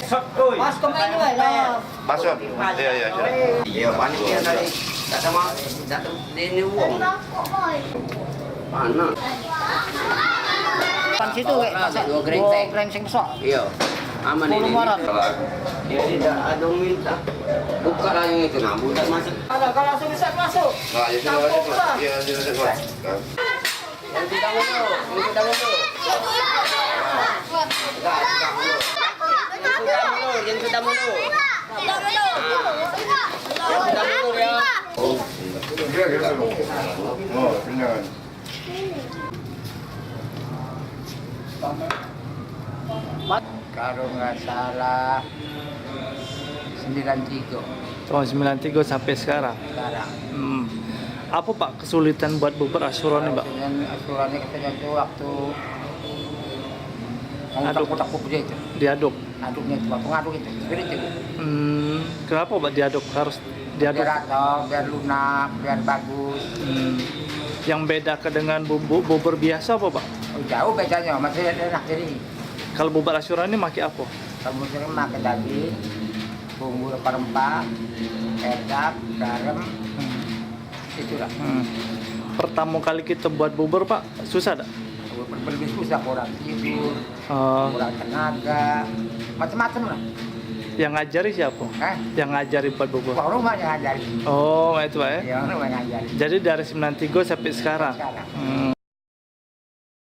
Mas kumain juga lah. Masuk. Iya, iya, iya. Iya, panitia tadi. Kata mah, datang ini uang. Mana? Pan situ kayak Rasa dua gerengseng. gerengseng besar. Iya. Aman ini. 10 maret. Dia tidak ada minta. Buka lah yang itu, nah, buka masuk. Ada kalau langsung bisa masuk. Nah, ya sudah masuk, Mas. Iya, sudah masuk, Mas. Yang tidak dulu, yang tidak dulu. Yang sudah dulu. Sudah dulu ya. Iya, gitu. Oh, kenyang. Kalau nggak salah 93 Tahun 93 sampai sekarang. sekarang. Apa Pak kesulitan buat bubur Asyura nih, Pak? Dengan asurannya kita itu waktu Aduk. kotak dia itu. Diaduk. Aduknya itu waktu ngaduk itu. Spirit itu. Kenapa Pak diaduk? Harus Biar diaduk. atau biar lunak, biar bagus. Yang beda ke dengan bubur biasa apa Pak? Oh, jauh bedanya, masih enak jadi. Kalau bubur Asyura ini pakai apa? Kamu sering makan daging, bumbu rempah-rempah, kecap, garam, itulah. Pertama kali kita buat bubur Pak, susah tak? Lebih susah kurang tidur, Oh, kurang tenaga, macam-macam lah. yang ngajari siapa? Yang ngajari buat bubur? Wah, rumah yang ngajarin. Oh, itu Pak ya? Ya, rumah yang ngajarin. Jadi dari 93 sampai sekarang? Sekarang.